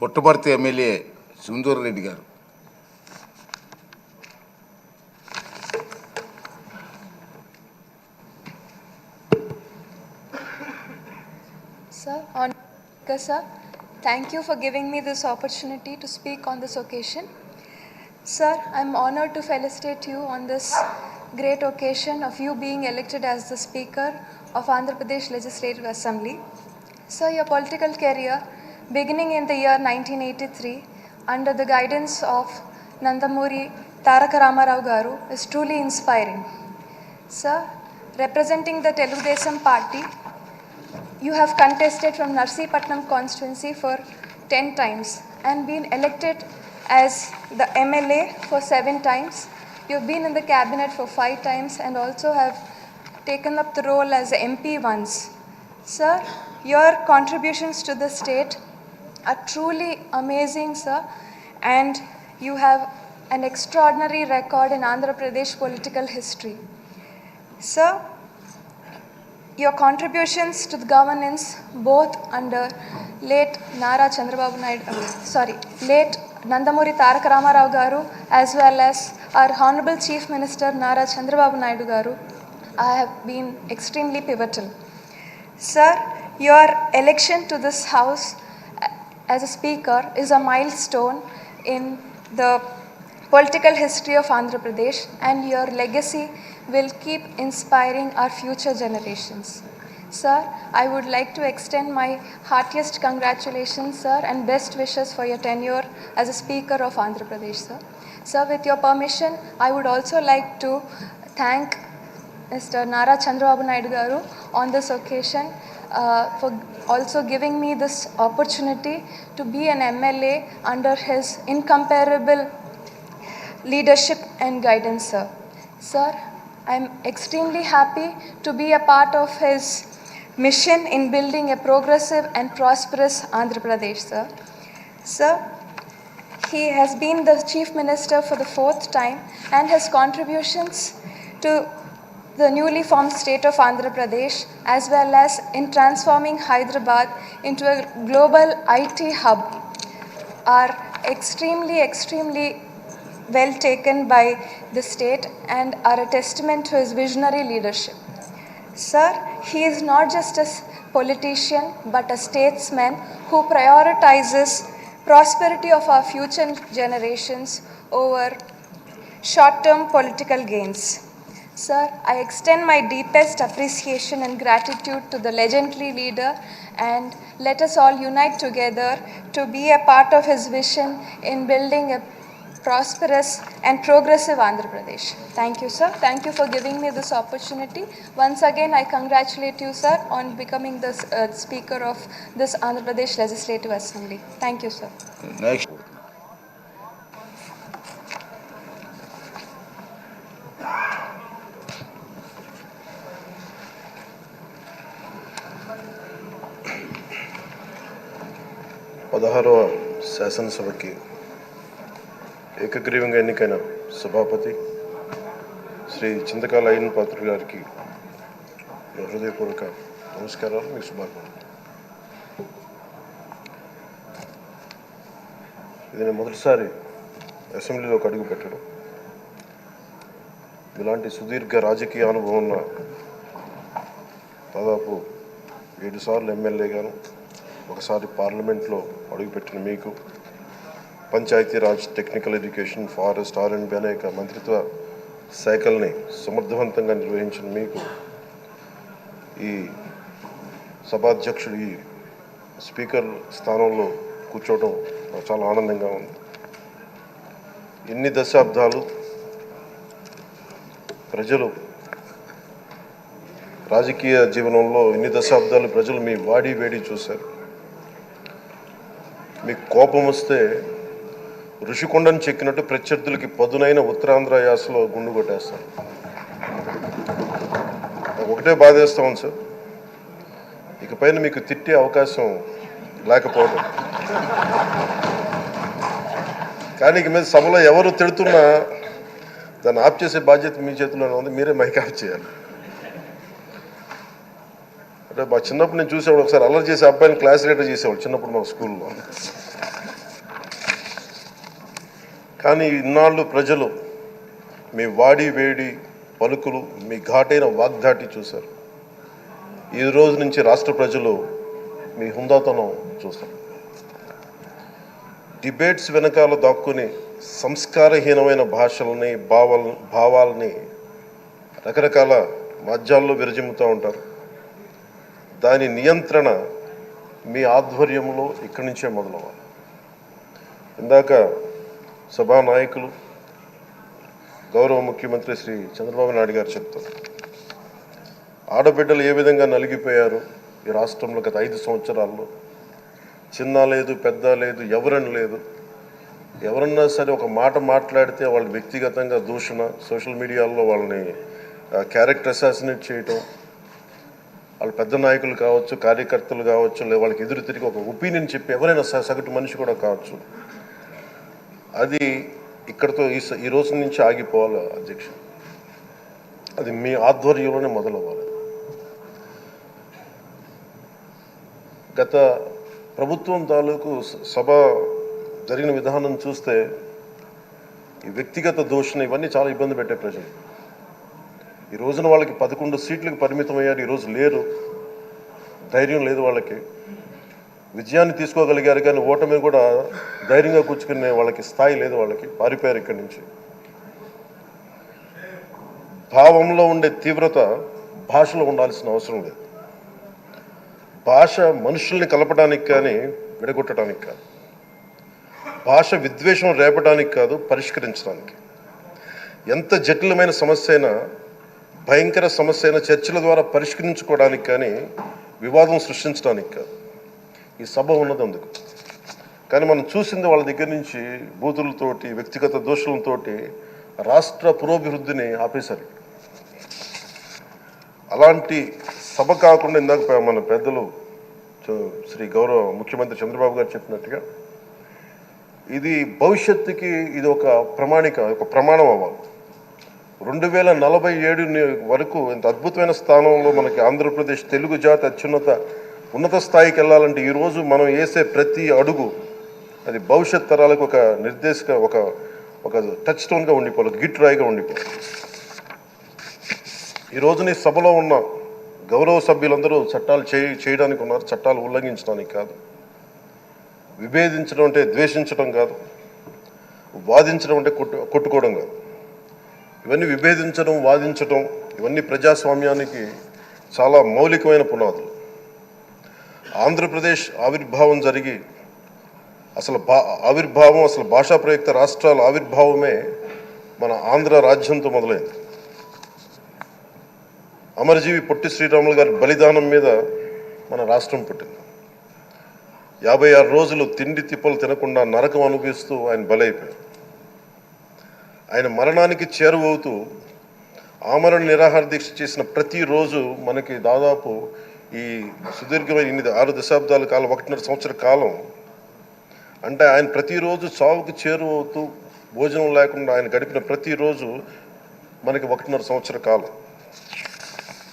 Puttaparthi MLA సుందూర్ Reddy గారు. Sir, thank you for giving me this opportunity to speak on this occasion. Sir, I'm honored to felicitate you on this great occasion of you being elected as the Speaker of Andhra Pradesh Legislative Assembly. Sir, your political career, beginning in the year 1983, under the guidance of Nandamuri Taraka Ramarao Garu, is truly inspiring. Sir, representing the Telugu Desam Party, you have contested from Narsipatnam constituency for 10 times and been elected as the MLA for 7 times. You've been in the cabinet for 5 times and also have taken up the role as MP once. Sir, your contributions to the state are truly amazing, sir, and you have an extraordinary record in Andhra Pradesh political history. Sir, your contributions to the governance, both under late late Nandamuri Taraka Ramarao Garu, as well as our Honorable Chief Minister Nara Chandrababu Naidu Garu, have been extremely pivotal. Sir, your election to this house as a speaker is a milestone in the political history of Andhra Pradesh, and your legacy will keep inspiring our future generations. Sir, I would like to extend my heartiest congratulations, sir, and best wishes for your tenure as a Speaker of Andhra Pradesh, sir. Sir, with your permission, I would also like to thank Mr. Nara Chandrababu Naidu Garu on this occasion for also giving me this opportunity to be an MLA under his incomparable leadership and guidance, sir. Sir, I'm extremely happy to be a part of his mission in building a progressive and prosperous Andhra Pradesh, sir. Sir, he has been the Chief Minister for the 4th time, and his contributions to the newly formed state of Andhra Pradesh, as well as in transforming Hyderabad into a global IT hub, are extremely well taken by the state and are a testament to his visionary leadership. Sir, he is not just a politician but a statesman who prioritizes prosperity of our future generations over short-term political gains. Sir, I extend my deepest appreciation and gratitude to the legendary leader, and let us all unite together to be a part of his vision in building a prosperous and progressive Andhra Pradesh. Thank you, sir. Thank you for giving me this opportunity. Once again, I congratulate you, sir, on becoming the Speaker of this Andhra Pradesh Legislative Assembly. Thank you, sir. Next. పదహారవ శాసనసభకి ఏకగ్రీవంగా ఎన్నికైన సభాపతి శ్రీ చింతకాల అయ్యన్ పాత్రుడు గారికి హృదయపూర్వక నమస్కారాలు, మీకు శుభాకాంక్షలు. ఇది నేను మొదటిసారి అసెంబ్లీలోకి అడుగు పెట్టడం. ఇలాంటి సుదీర్ఘ రాజకీయ అనుభవం ఉన్న దాదాపు 7 సార్లు ఎమ్మెల్యేగాను, ఒకసారి పార్లమెంట్లో అడుగుపెట్టిన మీకు, Panchayati Raj, technical education, forest, R&B అనేక మంత్రిత్వ శాఖల్ని సమర్థవంతంగా నిర్వహించిన మీకు ఈ సభాధ్యక్షుడు, ఈ స్పీకర్ స్థానంలో కూర్చోవడం నాకు చాలా ఆనందంగా ఉంది. ఎన్ని దశాబ్దాలు ప్రజలు రాజకీయ జీవనంలో, ఎన్ని దశాబ్దాలు ప్రజలు మీ వాడి వేడి చూశారు. మీకు కోపం వస్తే ఋషికొండను చెక్కినట్టు ప్రత్యర్థులకి పదునైన ఉత్తరాంధ్ర యాసలో గుండు కొట్టేస్తారు. ఒకటే బాధేస్తా ఉంది సార్, ఇకపైన మీకు తిట్టే అవకాశం లేకపోవడం. కానీ ఇక మీద సభలో ఎవరు తిడుతున్నా దాన్ని ఆఫ్ చేసే బాధ్యత మీ చేతిలోనే ఉంది, మీరే మైక్ ఆఫ్ చేయాలి. అంటే మా చిన్నప్పుడు నేను చూసేవాడు, ఒకసారి అల్లరి చేసే అబ్బాయిని క్లాస్ లీడర్ చేసేవాడు చిన్నప్పుడు మా స్కూల్లో. కానీ ఇన్నాళ్ళు ప్రజలు మీ వాడి వేడి పలుకులు, మీ ఘాటైన వాగ్దాటి చూశారు. ఈ రోజు నుంచి రాష్ట్ర ప్రజలు మీ హుందాతనం చూస్తారు. డిబేట్స్ వెనకాల దాక్కుని సంస్కారహీనమైన భాషల్ని భావాలని రకరకాల మాధ్యాల్లో విరజిమ్ముతూ ఉంటారు. దాని నియంత్రణ మీ ఆధ్వర్యంలో ఇక్కడి నుంచే మొదలవ్వాలి. ఇందాక సభానాయకులు గౌరవ ముఖ్యమంత్రి శ్రీ చంద్రబాబు నాయుడు గారు చెప్తారు, ఆడబిడ్డలు ఏ విధంగా నలిగిపోయారు ఈ రాష్ట్రంలో గత 5 సంవత్సరాల్లో. చిన్న లేదు, పెద్ద లేదు, ఎవరని లేదు. ఎవరన్నా సరే ఒక మాట మాట్లాడితే వాళ్ళు వ్యక్తిగతంగా దూషణ, సోషల్ మీడియాలో వాళ్ళని క్యారెక్టర్ అసాసినేట్ చేయటం, వాళ్ళు పెద్ద నాయకులు కావచ్చు, కార్యకర్తలు కావచ్చు, లేదా వాళ్ళకి ఎదురు తిరిగి ఒక ఒపీనియన్ చెప్పి ఎవరైనా సగటు మనిషి కూడా కావచ్చు, అది ఇక్కడితో ఈ రోజు నుంచి ఆగిపోవాలి అధ్యక్ష. అది మీ ఆధ్వర్యంలోనే మొదలవ్వాలి. గత ప్రభుత్వం తాలూకు సభ జరిగిన విధానం చూస్తే ఈ వ్యక్తిగత దూషణ ఇవన్నీ చాలా ఇబ్బంది పెట్టే ప్రజలు. ఈ రోజున వాళ్ళకి 11 సీట్లకు పరిమితం అయ్యారు, ఈరోజు లేరు, ధైర్యం లేదు వాళ్ళకి. విజయాన్ని తీసుకోగలిగారు కానీ ఓటమి కూడా ధైర్యంగా కూర్చుకునే వాళ్ళకి స్థాయి లేదు, వాళ్ళకి పారిపోయారు ఇక్కడి నుంచి. భావంలో ఉండే తీవ్రత భాషలో ఉండాల్సిన అవసరం లేదు. భాష మనుషుల్ని కలపడానికి కానీ విడగొట్టడానికి కాదు. భాష విద్వేషం రేపడానికి కాదు, పరిష్కరించడానికి. ఎంత జటిలమైన సమస్య అయినా, భయంకర సమస్య అయినా చర్చల ద్వారా పరిష్కరించుకోవడానికి కానీ వివాదం సృష్టించడానికి కాదు. ఈ సభ ఉన్నది అందుకు. కానీ మనం చూసింది వాళ్ళ దగ్గర నుంచి బూతులతోటి, వ్యక్తిగత దోషులతోటి రాష్ట్ర పురోభివృద్ధిని ఆపేశారు. అలాంటి సభ కాకుండా ఇందాక మన పెద్దలు శ్రీ గౌరవ ముఖ్యమంత్రి చంద్రబాబు గారు చెప్పినట్టుగా ఇది భవిష్యత్తుకి ఇది ఒక ప్రమాణం అవ్వాలి. 2047 వరకు ఇంత అద్భుతమైన స్థానంలో మనకి ఆంధ్రప్రదేశ్ తెలుగు జాతి ఉన్నత స్థాయికి వెళ్ళాలంటే ఈరోజు మనం వేసే ప్రతి అడుగు అది భవిష్యత్ తరాలకు ఒక నిర్దేశక ఒక టచ్ స్టోన్గా ఉండిపోవాలి, ఒక గిట్ రాయిగా ఉండిపోవాలి. ఈ రోజున ఈ సభలో ఉన్న గౌరవ సభ్యులందరూ చట్టాలు చేయడానికి ఉన్నారు, చట్టాలు ఉల్లంఘించడానికి కాదు. విభేదించడం అంటే ద్వేషించడం కాదు, వాదించడం అంటే కొట్టుకోవడం కాదు. ఇవన్నీ విభేదించడం, వాదించడం ఇవన్నీ ప్రజాస్వామ్యానికి చాలా మౌలికమైన పునాదులు. ఆంధ్రప్రదేశ్ ఆవిర్భావం జరిగి అసలు భాషా ప్రయుక్త రాష్ట్రాల ఆవిర్భావమే మన ఆంధ్ర రాజ్యంతో మొదలైంది. అమరజీవి పొట్టి శ్రీరాములు గారి బలిదానం మీద మన రాష్ట్రం పుట్టింది. 56 రోజులు తిండి తిప్పలు తినకుండా నరకం అనుభవిస్తూ ఆయన బలైపోయారు. ఆయన మరణానికి చేరువవుతూ ఆమరణ నిరాహార దీక్ష చేసిన ప్రతిరోజు మనకి దాదాపు ఈ సుదీర్ఘమైన 6 దశాబ్దాల కాలం, 1.5 సంవత్సర కాలం అంటే ఆయన ప్రతిరోజు చావుకి చేరువవుతూ భోజనం లేకుండా ఆయన గడిపిన ప్రతిరోజు మనకి 1.5 సంవత్సర కాలం.